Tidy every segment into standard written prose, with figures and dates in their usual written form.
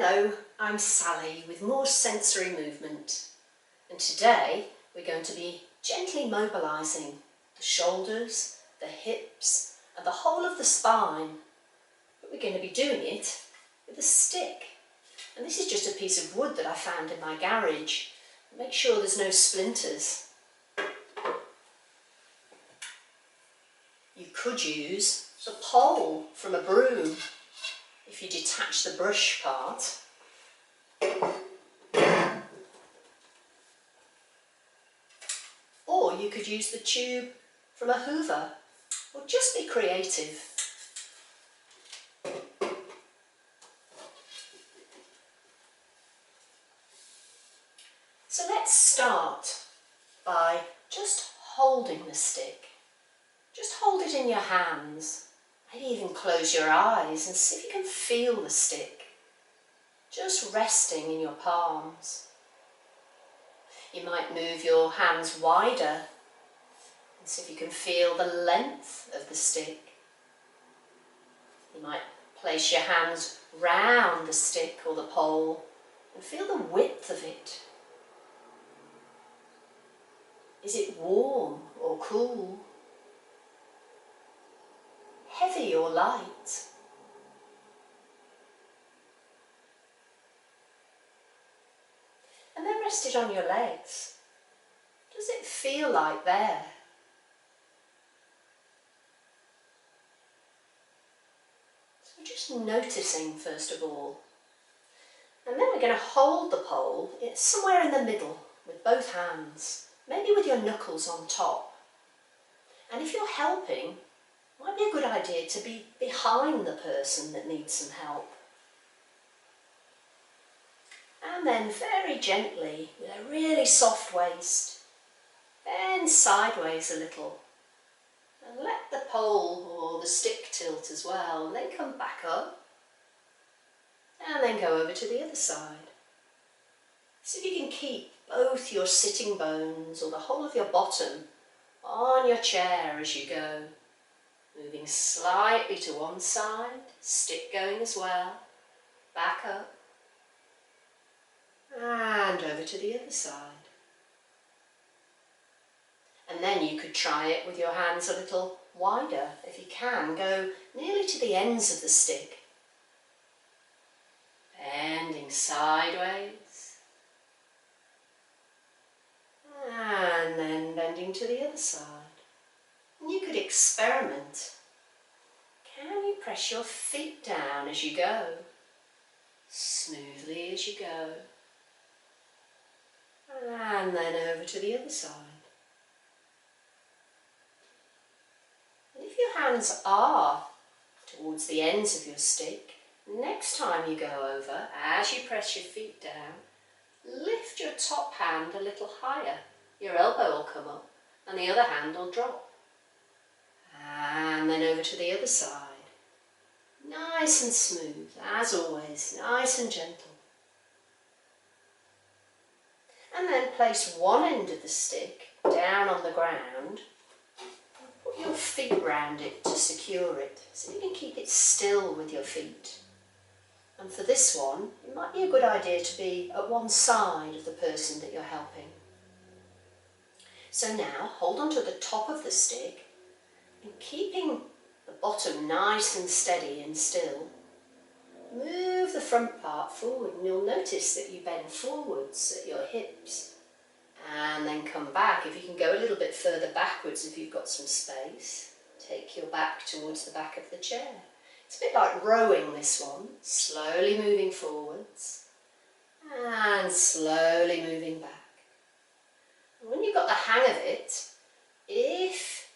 Hello, I'm Sally with more sensory movement, and today we're going to be gently mobilising the shoulders, the hips and the whole of the spine, but we're going to be doing it with a stick. And this is just a piece of wood that I found in my garage. Make sure there's no splinters. You could use the pole from a broom if you detach the brush part. Or you could use the tube from a hoover, or just be creative. So let's start by just holding the stick. Just hold it in your hands. Maybe even close your eyes and see if you can feel the stick. Just resting in your palms. You might move your hands wider and see if you can feel the length of the stick. You might place your hands round the stick or the pole and feel the width of it. Is it warm or cool? Heavy or light? And then rest it on your legs. Does it feel like there? So we're just noticing first of all. And then we're going to hold the pole somewhere in the middle with both hands, maybe with your knuckles on top. And if you're helping, it might be a good idea to be behind the person that needs some help. And then very gently, with a really soft waist, bend sideways a little. And let the pole or the stick tilt as well, and then come back up. And then go over to the other side. See if you can keep both your sitting bones or the whole of your bottom on your chair as you go. Moving slightly to one side, stick going as well, back up, and over to the other side. And then you could try it with your hands a little wider. If you can, go nearly to the ends of the stick. Bending sideways. And then bending to the other side. And you could experiment. Can you press your feet down as you go? Smoothly as you go. And then over to the other side. And if your hands are towards the ends of your stick, next time you go over, as you press your feet down, lift your top hand a little higher. Your elbow will come up and the other hand will drop. And then over to the other side. Nice and smooth, as always, nice and gentle. And then place one end of the stick down on the ground. Put your feet round it to secure it, so you can keep it still with your feet. And for this one, it might be a good idea to be at one side of the person that you're helping. So now, hold on to the top of the stick, and keeping the bottom nice and steady and still, move the front part forward, and you'll notice that you bend forwards at your hips, and then come back. If you can go a little bit further backwards if you've got some space, take your back towards the back of the chair. It's a bit like rowing, this one, slowly moving forwards and slowly moving back. And when you've got the hang of it, if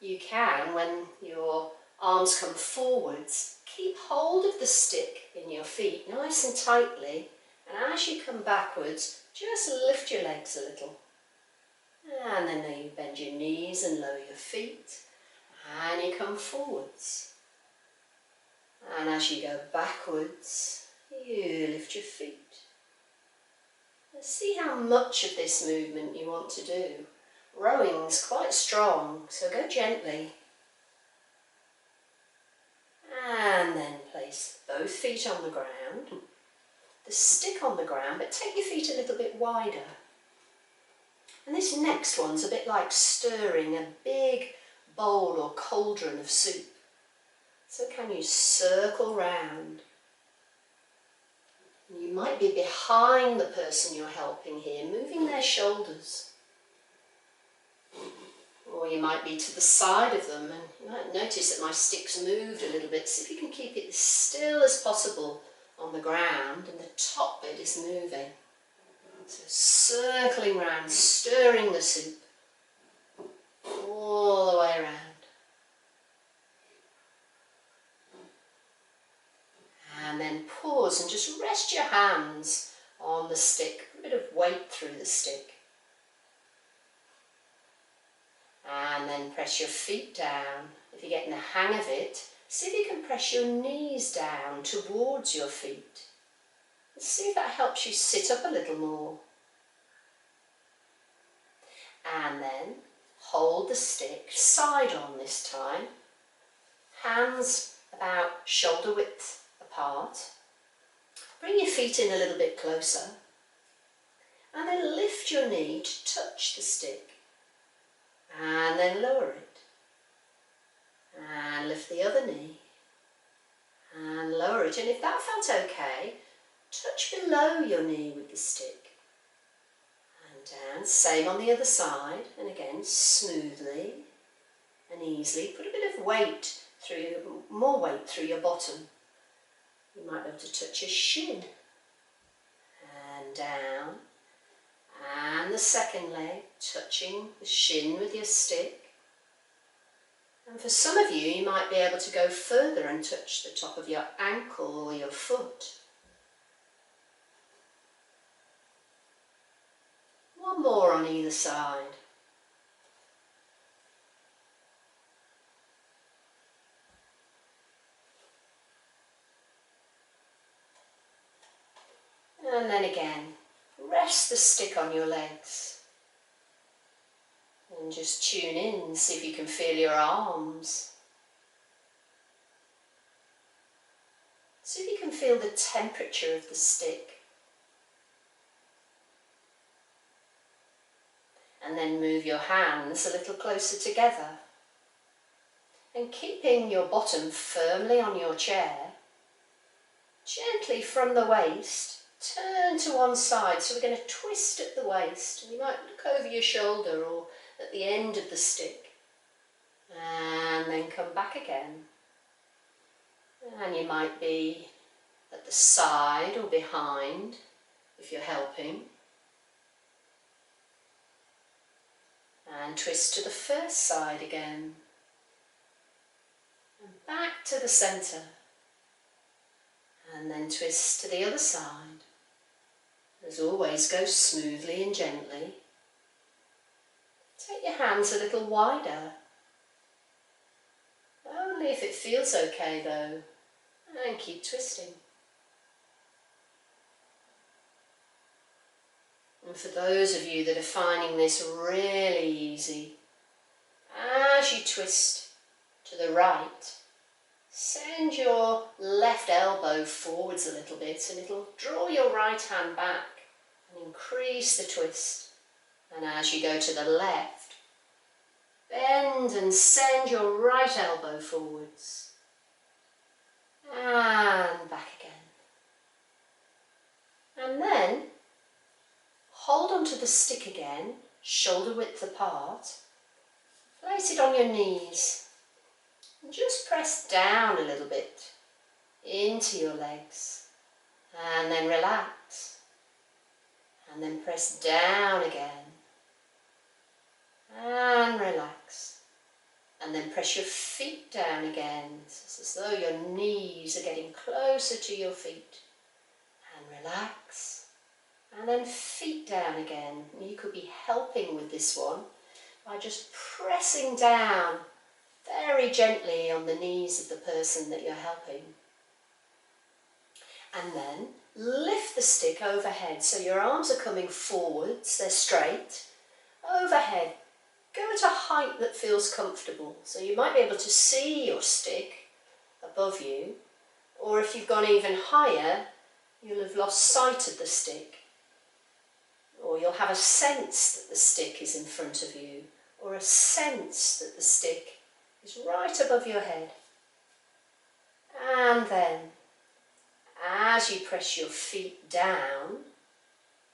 you can, when your arms come forwards, keep hold of the stick in your feet nice and tightly, and as you come backwards, just lift your legs a little. And then you bend your knees and lower your feet, and you come forwards. And as you go backwards, you lift your feet. Now see how much of this movement you want to do. Rowing's quite strong, so go gently. And then place both feet on the ground. the stick on the ground, but take your feet a little bit wider. And this next one's a bit like stirring a big bowl or cauldron of soup. So can you circle round? You might be behind the person you're helping here, moving their shoulders. Or you might be to the side of them, and you might notice that my stick's moved a little bit. See if you can keep it as still as possible on the ground, and the top bit is moving. So circling round, stirring the soup all the way around. And then pause and just rest your hands on the stick, a bit of weight through the stick. And then press your feet down. If you're getting the hang of it, see if you can press your knees down towards your feet. And see if that helps you sit up a little more. And then hold the stick side on this time. Hands about shoulder width apart. Bring your feet in a little bit closer. And then lift your knee to touch the stick. And then lower it. And lift the other knee. And lower it. And if that felt okay, touch below your knee with the stick. And down. Same on the other side. And again, smoothly and easily. Put a bit of weight through, more weight through your bottom. You might be able to touch your shin. And down. And the second leg, touching the shin with your stick. And for some of you, you might be able to go further and touch the top of your ankle or your foot. One more on either side. And then again, rest the stick on your legs. And just tune in, see if you can feel your arms. See if you can feel the temperature of the stick. And then move your hands a little closer together. And keeping your bottom firmly on your chair, gently from the waist, turn to one side. So we're going to twist at the waist. And you might look over your shoulder or at the end of the stick. And then come back again. And you might be at the side or behind if you're helping. And twist to the first side again. And back to the centre. And then twist to the other side. As always, go smoothly and gently. Take your hands a little wider. Only if it feels okay though. And keep twisting. And for those of you that are finding this really easy, as you twist to the right, send your left elbow forwards a little bit and it'll draw your right hand back and increase the twist. And as you go to the left, bend and send your right elbow forwards. And back again. And then hold onto the stick again, shoulder width apart. Place it on your knees. And just press down a little bit into your legs. And then relax. And then press down again. And relax. And then press your feet down again. It's as though your knees are getting closer to your feet. And relax. And then feet down again. You could be helping with this one by just pressing down very gently on the knees of the person that you're helping. And then lift the stick overhead. So your arms are coming forwards, they're straight. Overhead. Go at a height that feels comfortable. So you might be able to see your stick above you. Or if you've gone even higher, you'll have lost sight of the stick, or you'll have a sense that the stick is in front of you, or a sense that the stick is right above your head. And then, as you press your feet down,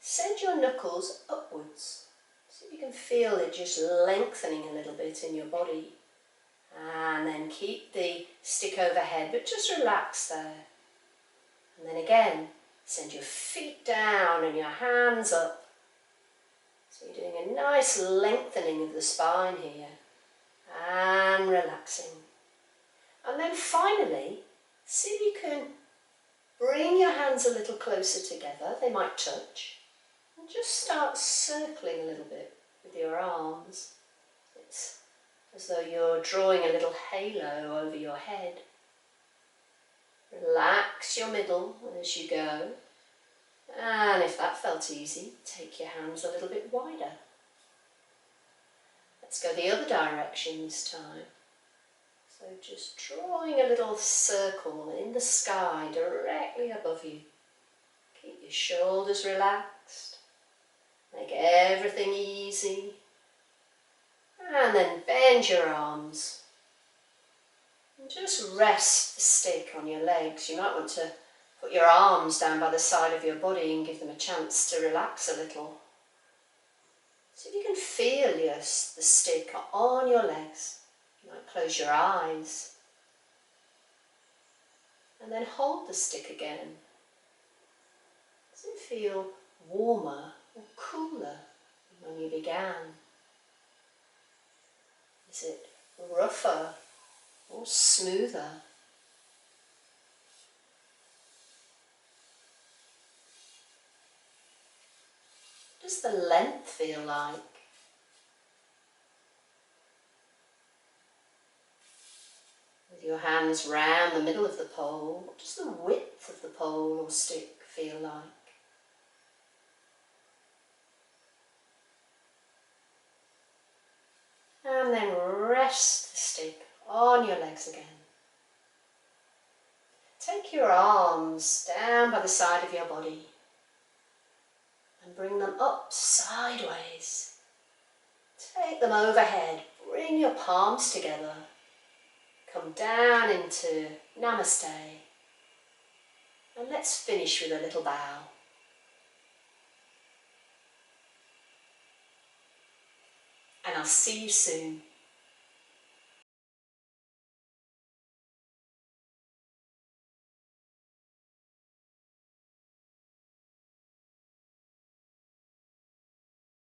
send your knuckles upwards. See if you can feel it just lengthening a little bit in your body. And then keep the stick overhead, but just relax there. And then again, send your feet down and your hands up. So you're doing a nice lengthening of the spine here. And relaxing. And then finally, see if you can bring your hands a little closer together. They might touch. And just start circling a little bit with your arms. It's as though you're drawing a little halo over your head. Relax your middle as you go. And if that felt easy, take your hands a little bit wider. Let's go the other direction this time. So just drawing a little circle in the sky directly above you. Keep your shoulders relaxed. Make everything easy. And then bend your arms. And just rest the stick on your legs. You might want to put your arms down by the side of your body and give them a chance to relax a little. See if you can feel the stick on your legs. You might close your eyes. And then hold the stick again. Does it feel warmer or cooler than when you began? Is it rougher or smoother? What does the length feel like? With your hands round the middle of the pole, what does the width of the pole or stick feel like? And then rest the stick on your legs again. Take your arms down by the side of your body and bring them up sideways. Take them overhead, bring your palms together. Come down into Namaste. And let's finish with a little bow. And I'll see you soon.